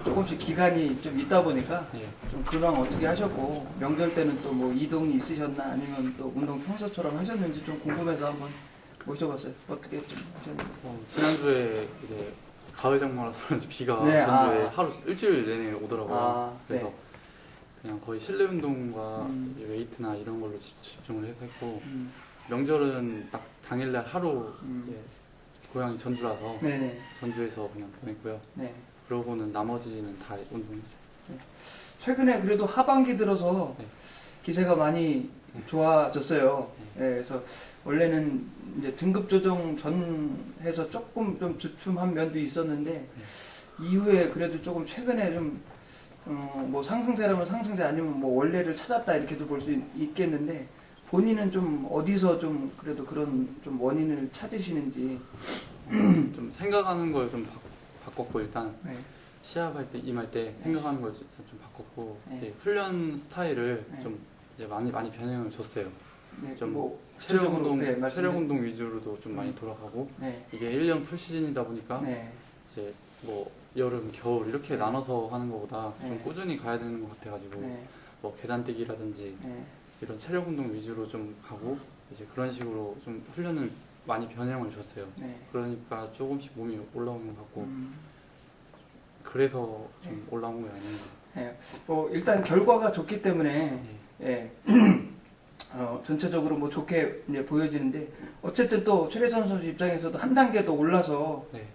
조금씩 기간이 좀 있다 보니까 예. 좀 근황 어떻게 하셨고 명절 때는 또 뭐 이동이 있으셨나 아니면 또 운동 평소처럼 하셨는지 좀 궁금해서 한번 모셔봤어요. 어떻게 좀 하셨는지. 지난주에 이제 가을 장마라서 그런지 비가 네, 전주에 하루 일주일 내내 오더라고요. 아, 그래서 네. 그냥 거의 실내 운동과 음. 이제 웨이트나 이런 걸로 집중을 해서 했고 음. 명절은 딱 당일날 하루 음. 이제 고향이 전주라서 네네. 전주에서 그냥 보냈고요. 네. 그러고는 나머지는 다 운동했어요. 최근에 그래도 하반기 들어서 네. 기세가 많이 좋아졌어요. 네, 그래서 원래는 이제 등급 조정 전해서 조금 좀 주춤한 면도 있었는데 이후에 그래도 조금 최근에 좀 뭐 상승세라면 상승세 아니면 뭐 원래를 찾았다 이렇게도 볼 수 있겠는데 본인은 좀 어디서 좀 그래도 그런 좀 원인을 찾으시는지. 좀 생각하는 걸 좀 바꿨고 일단 네. 시합할 때 임할 때 생각하는 걸 좀 바꿨고 네. 이제 훈련 스타일을 네. 좀 이제 많이 변형을 줬어요. 네, 좀 뭐 체력 구체적으로, 운동, 네, 말씀해 체력 운동 위주로도 좀 많이 음. 돌아가고 네. 이게 1년 풀 시즌이다 보니까 네. 이제 뭐 여름, 겨울 이렇게 네. 나눠서 하는 것보다 네. 좀 꾸준히 가야 되는 것 같아가지고 네. 뭐 계단뛰기라든지 네. 이런 체력 운동 위주로 좀 가고 이제 그런 식으로 좀 훈련을 많이 변형을 줬어요. 네. 그러니까 조금씩 몸이 올라오는 것 같고 음. 그래서 좀 올라온 게 아닌가. 네. 뭐 일단 결과가 좋기 때문에 예. 예. 전체적으로 뭐 좋게 이제 보여지는데 어쨌든 또 최래선 선수 입장에서도 한 단계 더 올라서 네.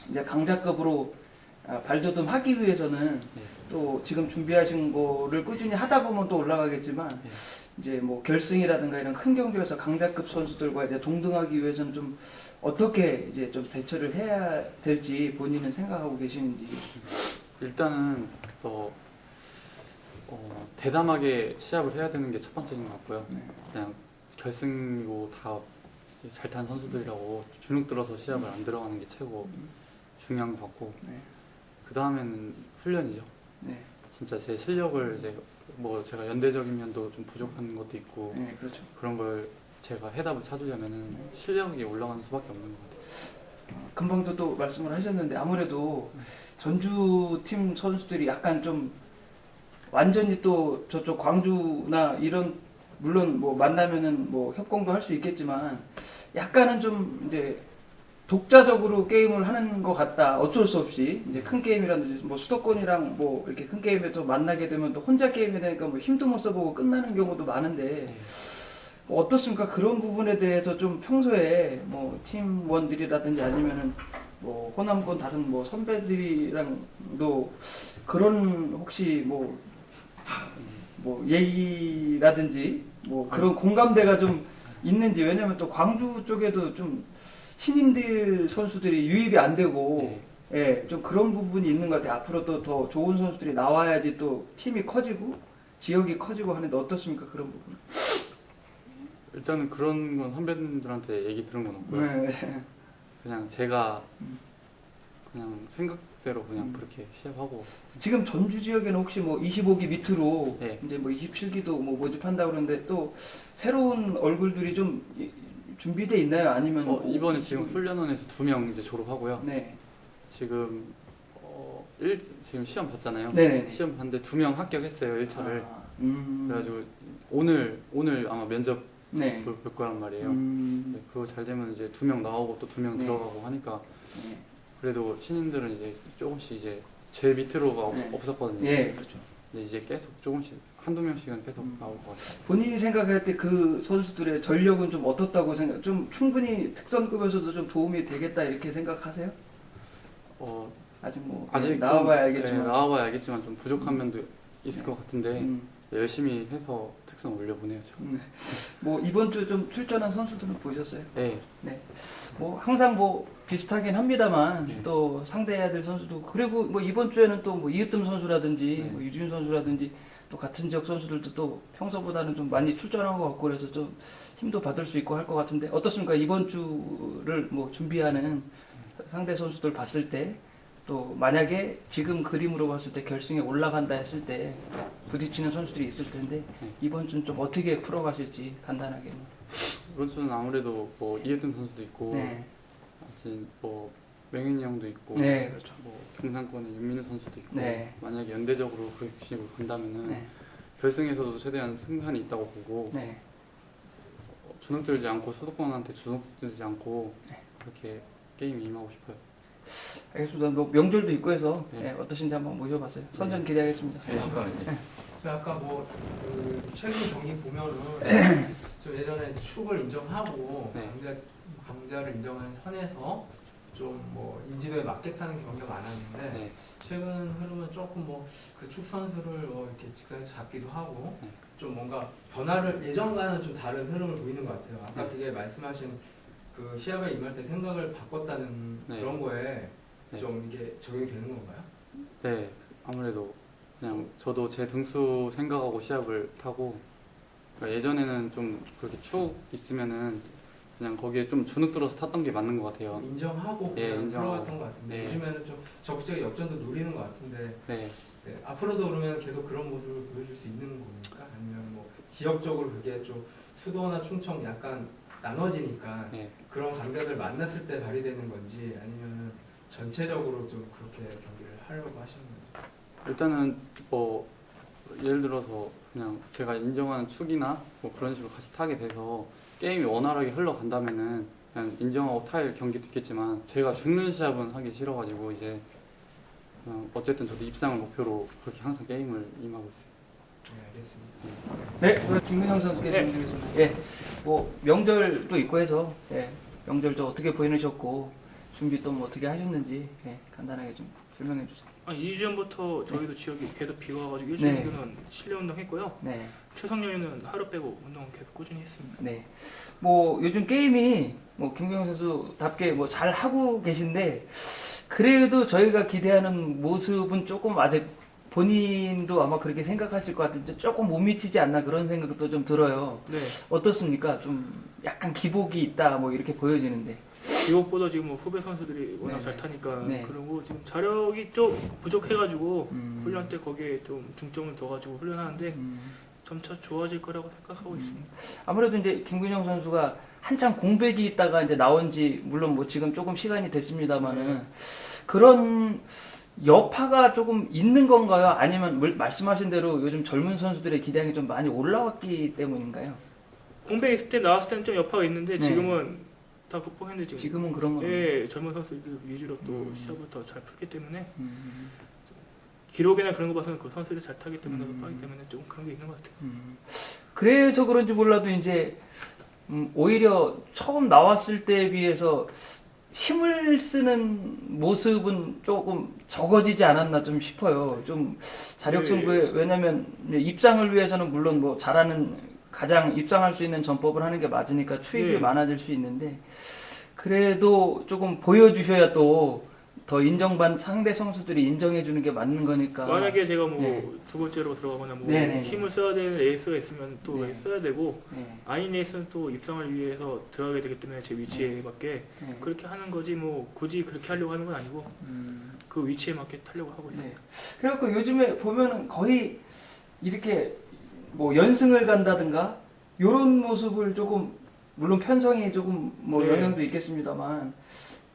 이제 강자급으로 발돋움 하기 위해서는 네. 또 지금 준비하신 거를 꾸준히 하다 보면 또 올라가겠지만 네. 이제 뭐 결승이라든가 이런 큰 경기에서 강자급 선수들과 이제 동등하기 위해서는 좀 어떻게 이제 좀 대처를 해야 될지 본인은 생각하고 계시는지. 일단은 대담하게 시합을 해야 되는 게 첫 번째인 것 같고요. 네. 그냥 결승이고 다 잘 탄 선수들이라고 주눅 들어서 시합을 안 들어가는 게 최고 중요한 것 같고 네. 그 다음에는 훈련이죠. 네. 진짜 제 실력을 이제 뭐 제가 연대적인 면도 좀 부족한 것도 있고 네, 그렇죠. 그런 걸 제가 해답을 찾으려면은 실력이 올라가는 수밖에 없는 것 같아요. 금방도 또 말씀을 하셨는데 아무래도 전주 팀 선수들이 약간 좀 완전히 또 저쪽 광주나 이런 물론 뭐 만나면은 뭐 협공도 할 수 있겠지만 약간은 좀 이제 독자적으로 게임을 하는 것 같다. 어쩔 수 없이 이제 큰 게임이라든지 뭐 수도권이랑 뭐 이렇게 큰 게임에서 만나게 되면 또 혼자 게임이 되니까 뭐 힘도 못 써보고 끝나는 경우도 많은데 뭐 어떻습니까? 그런 부분에 대해서 좀 평소에 뭐 팀원들이라든지 아니면은 뭐 호남권 다른 뭐 선배들이랑도 그런 혹시 뭐 얘기라든지 뭐 그런 공감대가 좀 있는지. 왜냐면 또 광주 쪽에도 좀 신인들 선수들이 유입이 안 되고 예, 좀 그런 부분이 있는 것 같아요. 앞으로 또 더 좋은 선수들이 나와야지 또 팀이 커지고 지역이 커지고 하는데 어떻습니까? 그런 부분. 일단은 그런 건 선배님들한테 얘기 들은 건 없고요. 네. 그냥 제가 그냥 생각대로 그냥 음. 그렇게 시합하고 지금 전주 지역에는 혹시 뭐 25기 밑으로 네. 이제 뭐 27기도 뭐 모집한다 그러는데 또 새로운 얼굴들이 좀 준비돼 있나요? 아니면 뭐 이번에 지금 훈련원에서 2명 이제 졸업하고요. 네. 지금 지금 시험 봤잖아요. 네네. 시험 봤는데 2명 합격했어요. 1차를. 그래가지고 오늘 아마 면접 네. 볼 거란 말이에요. 음. 네, 그거 잘 되면 이제 2명 나오고 또 2명 네. 들어가고 하니까 네. 그래도 신인들은 이제 조금씩 이제 제 밑으로가 네. 없었거든요. 예, 그렇죠. 근데 이제 계속 조금씩 한두 명씩은 계속 나올 것 같아요. 본인이 생각할 때 그 선수들의 전력은 좀 어떻다고 생각? 좀 충분히 특선급에서도 좀 도움이 되겠다 이렇게 생각하세요? 아직 뭐 아직 나와봐야 좀, 알겠지만. 네, 나와봐야 알겠지만 좀 부족한 면도 있을 네. 것 같은데 열심히 해서 특선 올려보내야죠. 뭐 이번 주 좀 출전한 선수들은 보셨어요? 네. 네. 뭐 항상 뭐 비슷하긴 합니다만 네. 또 상대해야 될 선수도 그리고 뭐 이번 주에는 또 뭐 이으뜸 선수라든지 네. 뭐 유진 선수라든지 또 같은 지역 선수들도 또 평소보다는 좀 많이 출전한 것 같고 그래서 좀 힘도 받을 수 있고 할 것 같은데 어떻습니까? 이번 주를 뭐 준비하는 상대 선수들 봤을 때 또 만약에 지금 그림으로 봤을 때 결승에 올라간다 했을 때 부딪히는 선수들이 있을 텐데 이번 주는 좀 어떻게 풀어가실지 간단하게. 이번 주는 아무래도 뭐 이해든 선수도 있고 네. 아무튼 뭐 명현이 형도 있고 네, 그렇죠. 뭐 경상권의 윤민우 선수도 있고 네. 만약에 연대적으로 그런 식으로 간다면은 네. 결승에서도 최대한 승산이 있다고 보고 네. 주눅들지 않고 수도권한테 주눅들지 않고 네. 그렇게 게임에 임하고 싶어요. 알겠습니다. 뭐 명절도 있고 해서 네. 네, 어떠신지 한번 모셔봤어요. 선전 네. 기대하겠습니다. 네, 잠깐만요. 아까 최근 경기 보면은 좀 예전에 축을 인정하고 네. 강자를 인정하는 선에서 좀 뭐 인지도에 맞겠다는 경기가 많았는데 네. 최근 흐름은 조금 뭐 그 축 선수를 이렇게 직선에서 잡기도 하고 네. 좀 뭔가 변화를 예전과는 좀 다른 흐름을 보이는 것 같아요. 아까 네. 그게 말씀하신 그 시합에 임할 때 생각을 바꿨다는 네. 그런 거에 네. 좀 이게 적용이 되는 건가요? 네, 아무래도 그냥 저도 제 등수 생각하고 시합을 타고 그러니까 예전에는 좀 그렇게 축 있으면은 그냥 거기에 좀 주눅 들어서 탔던 게 맞는 것 같아요. 인정하고 예, 그냥 인정하고. 들어갔던 것 같은데 네. 요즘에는 좀 적극적인 역전도 노리는 것 같은데 네, 네, 앞으로도 그러면 계속 그런 모습을 보여줄 수 있는 겁니까? 아니면 뭐 지역적으로 그게 좀 수도나 충청 약간 나눠지니까 네. 그런 강자들 만났을 때 발휘되는 건지 아니면 전체적으로 좀 그렇게 경기를 하려고 하시는 건지. 일단은 뭐 예를 들어서 그냥 제가 인정하는 축이나 뭐 그런 식으로 같이 타게 돼서 게임이 원활하게 흘러간다면은 그냥 인정하고 탈 경기도 있겠지만 제가 죽는 시합은 하기 싫어가지고 이제 어쨌든 저도 입상을 목표로 그렇게 항상 게임을 임하고 있어요. 네, 알겠습니다. 네, 김근영 선수께 질문드리겠습니다. 예, 뭐 명절도 있고 해서 예, 명절도 어떻게 보내셨고 준비 또 뭐 어떻게 하셨는지 예, 간단하게 좀 설명해 주세요. 2주 전부터 저희도 지역이 계속 비가 와가지고 일주 네. 정도는 실내 운동 했고요. 네, 최성년에는 하루 빼고 운동 계속 꾸준히 했습니다. 네. 뭐 요즘 게임이 뭐 김근영 선수답게 뭐 잘 하고 계신데 그래도 저희가 기대하는 모습은 조금 아직 본인도 아마 그렇게 생각하실 것 같은데 조금 못 미치지 않나 그런 생각도 좀 들어요. 네. 어떻습니까? 좀 약간 기복이 있다 뭐 이렇게 보여지는데. 이것보다 지금 뭐 후배 선수들이 워낙 네. 잘 타니까 네. 그리고 지금 자력이 좀 부족해가지고 음. 훈련 때 거기에 좀 중점을 둬가지고 훈련하는데 점차 좋아질 거라고 생각하고 있습니다. 아무래도 이제 김근영 선수가 한창 공백이 있다가 이제 나온 지 물론 뭐 지금 조금 시간이 됐습니다만은 네. 그런 여파가 조금 있는 건가요? 아니면 말씀하신 대로 요즘 젊은 선수들의 기량이 좀 많이 올라왔기 때문인가요? 공백 있을 때 나왔을 때는 좀 여파가 있는데 네. 지금은 다 극복했는데 지금 지금은 그런 건 예, 젊은 선수들 위주로 또 음. 시합부터 잘 풀기 때문에 음, 기록이나 그런 거 봐서는 그 선수들이 잘 타기 때문에 음. 빠기 때문에 좀 그런 게 있는 것 같아요. 그래서 그런지 몰라도 이제 오히려 처음 나왔을 때에 비해서 힘을 쓰는 모습은 조금 적어지지 않았나 좀 싶어요. 좀 자력 승부에 왜냐면 입상을 위해서는 물론 뭐 잘하는 가장 입상할 수 있는 전법을 하는 게 맞으니까 추입이 네. 많아질 수 있는데 그래도 조금 보여주셔야 또 더 인정받는 상대 선수들이 인정해주는 게 맞는 거니까. 만약에 제가 뭐 네. 두 번째로 들어가거나 뭐 네네네. 힘을 써야 되는 레이스가 있으면 또 네. 써야 되고 네, 아닌 레이스는 또 입상을 위해서 들어가게 되기 때문에 제 위치에 맞게 네. 그렇게 하는 거지 뭐 굳이 그렇게 하려고 하는 건 아니고 그 위치에 맞게 타려고 하고 있어요. 네. 그래갖고 요즘에 보면은 거의 이렇게 뭐 연승을 간다든가 요런 모습을 조금 물론 편성이 조금 뭐 네. 영향도 있겠습니다만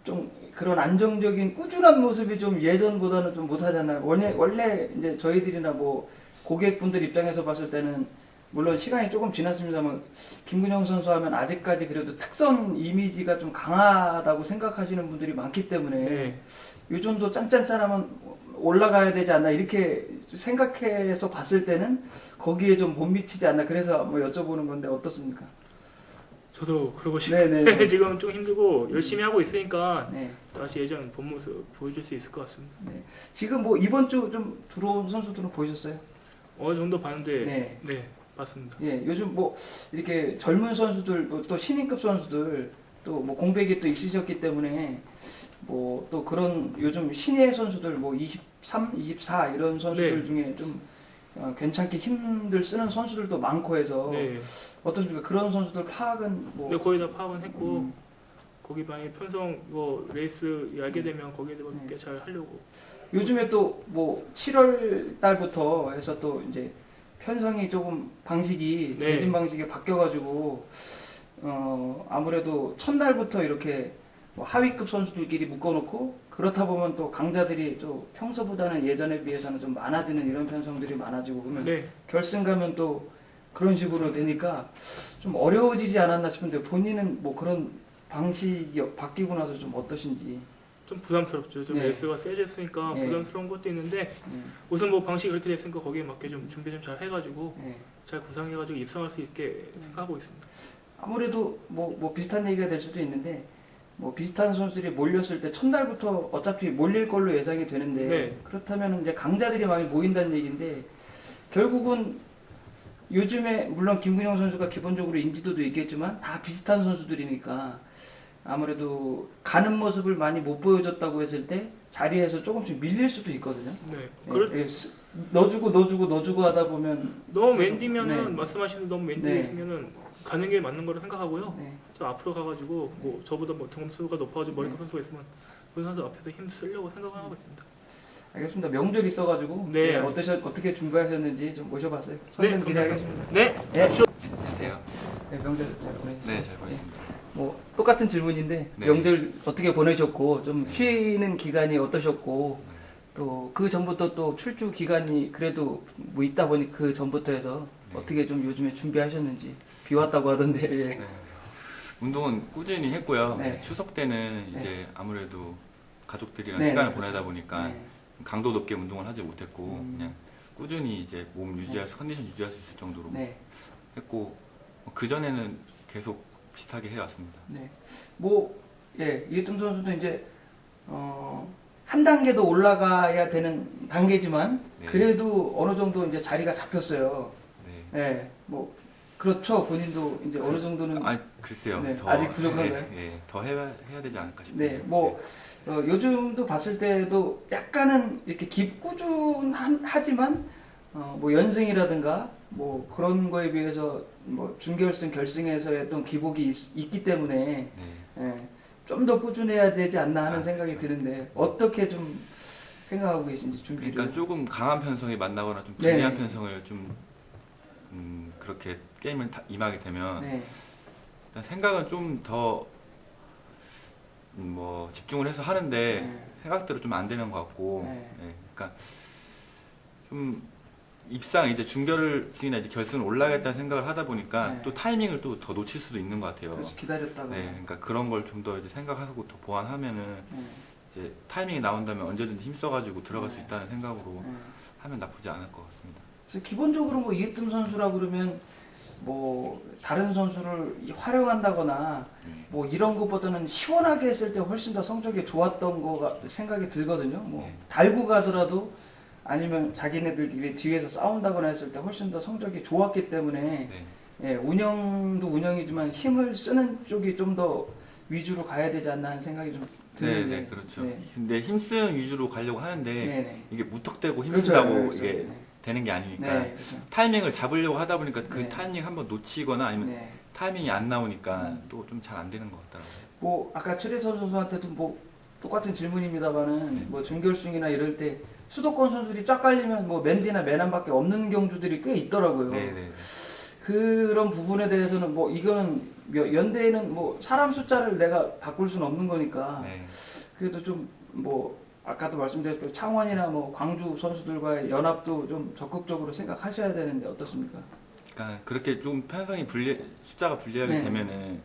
좀 그런 안정적인 꾸준한 모습이 좀 예전보다는 좀 못하잖아요. 원래 이제 저희들이나 뭐 고객분들 입장에서 봤을 때는 물론 시간이 조금 지났습니다만 김근영 선수 하면 아직까지 그래도 특선 이미지가 좀 강하다고 생각하시는 분들이 많기 때문에 네. 요 정도 짠짠짠하면 올라가야 되지 않나 이렇게 생각해서 봤을 때는 거기에 좀 못 미치지 않나 그래서 뭐 여쭤보는 건데 어떻습니까? 저도 그러고 싶어요. 네네. 지금 좀 힘들고 열심히 하고 있으니까 네. 다시 예전 본 모습 보여줄 수 있을 것 같습니다. 네. 지금 뭐 이번 주 좀 들어온 선수들은 보셨어요? 어느 정도 봤는데 네. 네 맞습니다. 예, 요즘 뭐 이렇게 젊은 선수들 뭐또 신인급 선수들 또 뭐 공백이 또 있으셨기 때문에 뭐 또 그런 요즘 신예 선수들 뭐 23, 24 이런 선수들 네. 중에 좀 괜찮게 힘들 쓰는 선수들도 많고 해서 네. 어떻습니까? 그런 선수들 파악은 뭐 근데 거의 다 파악은 했고 음, 거기 만약에 편성 뭐 레이스 알게 되면 거기에 대해 네. 잘 하려고. 요즘에 또 뭐 7월 달부터 해서 또 이제 편성이 조금 방식이 네. 대진 방식이 바뀌어가지고 아무래도 첫날부터 이렇게 뭐 하위급 선수들끼리 묶어놓고 그렇다 보면 또 강자들이 또 평소보다는 예전에 비해서는 좀 많아지는 이런 편성들이 많아지고 그러면 네. 결승 가면 또 그런 식으로 되니까 좀 어려워지지 않았나 싶은데 본인은 뭐 그런 방식이 바뀌고 나서 좀 어떠신지. 좀 부담스럽죠. 좀 네. 레이스가 세졌으니까 네. 부담스러운 것도 있는데 네. 우선 뭐 방식이 그렇게 됐으니까 거기에 맞게 좀 준비 좀 잘 해가지고 네. 잘 구상해가지고 입상할 수 있게 생각하고 있습니다. 아무래도 뭐 비슷한 얘기가 될 수도 있는데 뭐 비슷한 선수들이 몰렸을 때 첫날부터 어차피 몰릴 걸로 예상이 되는데 네. 그렇다면 이제 강자들이 많이 모인다는 얘기인데 결국은 요즘에 물론 김근영 선수가 기본적으로 인지도도 있겠지만 다 비슷한 선수들이니까 아무래도 가는 모습을 많이 못 보여줬다고 했을 때 자리에서 조금씩 밀릴 수도 있거든요. 네. 넣어주고 하다 보면 너무 계속, 맨디면은 네. 말씀하시는 너무 맨디에 네. 있으면은 가는 게 맞는 거라 생각하고요. 네. 저 앞으로 가가지고 뭐 저보다 뭐 등수가 높아가지고 머리급 네. 선수가 있으면 그 선수 앞에서 힘 쓰려고 생각을 하고 있습니다. 알겠습니다. 명절 있어가지고 네. 어떻게 준비하셨는지 좀 모셔봤어요. 네, 선전 기대하겠습니다. 네. 네. 안녕하세요. 네, 명절 잘 보내셨어요. 네, 잘 보냈습니다. 뭐 똑같은 질문인데 네. 명절 어떻게 보내셨고 좀 네. 쉬는 기간이 어떠셨고 네. 또 그 전부터 또 출주 기간이 그래도 뭐 있다 보니 그 전부터 해서 네. 어떻게 좀 요즘에 준비하셨는지 비 왔다고 하던데 예. 네. 운동은 꾸준히 했고요. 네. 추석 때는 네. 이제 아무래도 가족들이랑 네, 시간을 네, 보내다 보니까 네. 강도 높게 운동을 하지 못했고 그냥 꾸준히 이제 몸 유지할 수, 컨디션 유지할 수 있을 정도로 네. 했고 그 전에는 계속 비슷하게 해왔습니다. 네. 뭐 예, 이해뜸 선수도 이제 한 단계도 올라가야 되는 단계지만 네. 그래도 어느 정도 이제 자리가 잡혔어요. 네. 예. 뭐 그렇죠. 본인도 이제 어느 정도는 아 글쎄요. 네, 더 아직 부족한가요? 더 해야 되지 않을까 싶어요. 네, 뭐 요즘도 봤을 때도 약간은 이렇게 꾸준하지만 뭐 연승이라든가 뭐 그런 거에 비해서 뭐 준결승, 결승에서의 어떤 기복이 있기 때문에 네. 좀 더 꾸준해야 되지 않나 하는 생각이 그렇죠. 드는데 어떻게 좀 생각하고 계신지 준비를. 그러니까 조금 강한 편성이 만나거나 좀 네. 불리한 편성을 좀 그렇게 게임을 임하게 되면 네, 일단 생각은 좀 더 뭐 집중을 해서 하는데 네. 생각대로 좀 안 되는 것 같고 네. 그러니까 좀 입상 이제 준결승이나 이제 결승을 올라가겠다는 생각을 하다 보니까 네. 또 타이밍을 또 더 놓칠 수도 있는 것 같아요. 그래서 기다렸다가. 네, 그러니까 그런 걸 좀 더 이제 생각하고 더 보완하면은 네, 이제 타이밍이 나온다면 언제든지 힘써가지고 들어갈 수 네. 있다는 생각으로 네. 하면 나쁘지 않을 것 같습니다. 그래서 기본적으로 뭐 이해뜸 선수라 그러면 뭐 다른 선수를 활용한다거나 뭐 이런 것보다는 시원하게 했을 때 훨씬 더 성적이 좋았던 거가 생각이 들거든요. 뭐 네. 달고 가더라도 아니면 자기네들끼리 뒤에서 싸운다거나 했을 때 훨씬 더 성적이 좋았기 때문에 네. 예, 운영도 운영이지만 힘을 쓰는 쪽이 좀 더 위주로 가야 되지 않나 하는 생각이 좀 네, 드는데. 네, 그렇죠. 네. 근데 힘쓰는 위주로 가려고 하는데 네, 네. 이게 무턱대고 그렇죠, 힘쓴다고 그렇죠. 이게 네. 되는 게 아니니까 네, 그렇죠. 타이밍을 잡으려고 하다 보니까 그 네. 타이밍 한번 놓치거나 아니면 네. 타이밍이 안 나오니까 또 좀 잘 안 되는 것 같더라고요. 뭐 아까 최대선 선수한테도 뭐 똑같은 질문입니다만은 네. 뭐 준결승이나 이럴 때 수도권 선수들이 쫙 깔리면 뭐 맨디나 맨함밖에 없는 경주들이 꽤 있더라고요. 네, 네. 그런 부분에 대해서는 뭐 이거는 연대에는 뭐 사람 숫자를 내가 바꿀 수는 없는 거니까 네. 그래도 좀 뭐 아까도 말씀드렸지만 창원이나 뭐 광주 선수들과의 연합도 좀 적극적으로 생각하셔야 되는데 어떻습니까? 그러니까 그렇게 좀 편성이 숫자가 불리하게 네. 되면은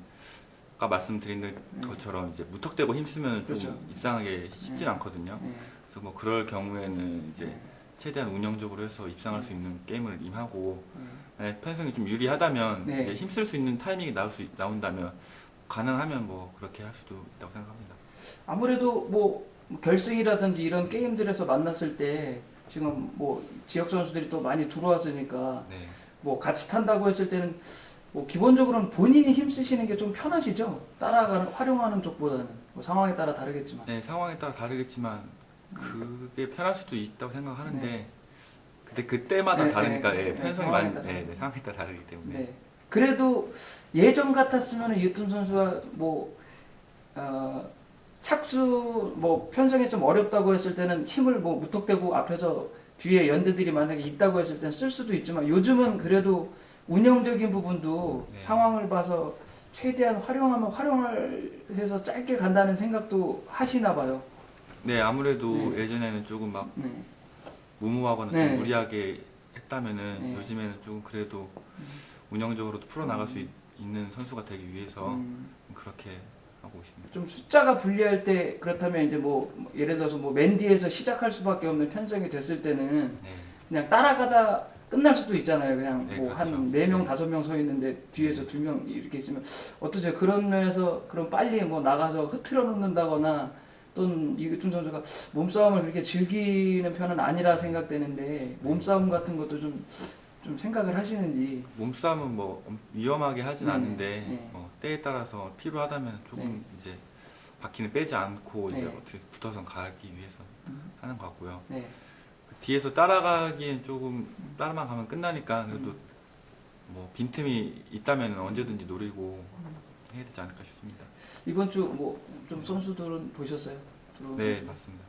아까 말씀드린 네. 것처럼 이제 무턱대고 힘쓰면 그렇죠. 좀 입상하기 쉽진 네. 않거든요. 네. 그래서 뭐 그럴 경우에는 이제 네. 최대한 운영적으로 해서 입상할 수 있는 게임을 임하고 네. 만약 편성이 좀 유리하다면 네. 이제 힘쓸 수 있는 타이밍이 나온다면 가능하면 뭐 그렇게 할 수도 있다고 생각합니다. 아무래도 뭐 결승이라든지 이런 게임들에서 만났을 때 지금 뭐 지역 선수들이 또 많이 들어왔으니까 네. 뭐 같이 탄다고 했을 때는 뭐 기본적으로는 본인이 힘쓰시는 게 좀 편하시죠? 따라가는 활용하는 쪽보다는 뭐 상황에 따라 다르겠지만. 네, 상황에 따라 다르겠지만 그게 편할 수도 있다고 생각하는데 네. 근데 그때마다 네, 다르니까 네, 예, 네, 편성이 상황에 많이 따라. 상황에 따라 다르기 때문에 네. 그래도 예전 같았으면 유튼 선수가 뭐 착수 뭐 편성이 좀 어렵다고 했을 때는 힘을 뭐 무턱대고 앞에서 뒤에 연대들이 만약에 있다고 했을 때는 쓸 수도 있지만 요즘은 그래도 운영적인 부분도 네. 상황을 봐서 최대한 활용하면 활용해서 짧게 간다는 생각도 하시나 봐요. 네, 아무래도 네. 예전에는 조금 막 네. 무모하거나 네. 좀 무리하게 했다면은 네. 요즘에는 조금 그래도 운영적으로도 풀어나갈 수 있는 선수가 되기 위해서 그렇게 하고 있습니다. 좀 숫자가 불리할 때 그렇다면 이제 뭐 예를 들어서 뭐 맨 뒤에서 시작할 수밖에 없는 편성이 됐을 때는 네. 그냥 따라가다 끝날 수도 있잖아요. 그냥 네, 뭐 그렇죠. 한 4명, 5명 서 있는데 뒤에서 2명 이렇게 있으면 어떠세요? 그런 면에서 그럼 빨리 뭐 나가서 흐트러 놓는다거나 또는 이규준 선수가 몸싸움을 그렇게 즐기는 편은 아니라 생각되는데 몸싸움 같은 것도 좀 생각을 하시는지. 몸싸움은 뭐 위험하게 하진 네. 않는데 네. 때에 따라서 필요하다면 조금 네. 이제 바퀴는 빼지 않고 이제 네. 어떻게 붙어서 가기 위해서 하는 것 같고요. 네. 그 뒤에서 따라가기엔 조금 따라만 가면 끝나니까 그래도 뭐 빈틈이 있다면 언제든지 노리고 해야 되지 않을까 싶습니다. 이번 주 뭐 좀 선수들은 보셨어요? 네, 맞습니다.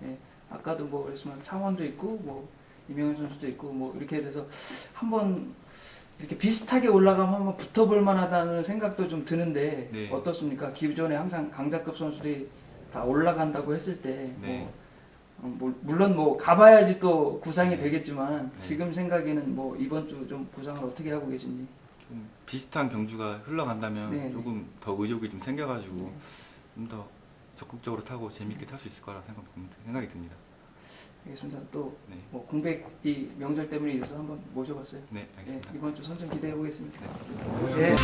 아까도 뭐 그랬지만 창원도 있고 뭐 이명현 선수도 있고 뭐 이렇게 돼서 한번 이렇게 비슷하게 올라가면 한번 붙어볼 만하다는 생각도 좀 드는데 네. 어떻습니까? 기존에 항상 강자급 선수들이 다 올라간다고 했을 때 네. 물론 뭐 가봐야지 또 구상이 네. 되겠지만 네. 지금 생각에는 뭐 이번 주 좀 구상을 어떻게 하고 계신지. 좀 비슷한 경주가 흘러간다면 네. 조금 더 의욕이 좀 생겨가지고 네. 좀 더 적극적으로 타고 재밌게 탈 수 있을 거라 생각이 듭니다. 알겠습니다. 또 네, 뭐 공백이 명절 때문에 있어서 한번 모셔봤어요. 네, 네, 알겠습니다. 이번 주 선정 기대해 보겠습니다. 네. 네.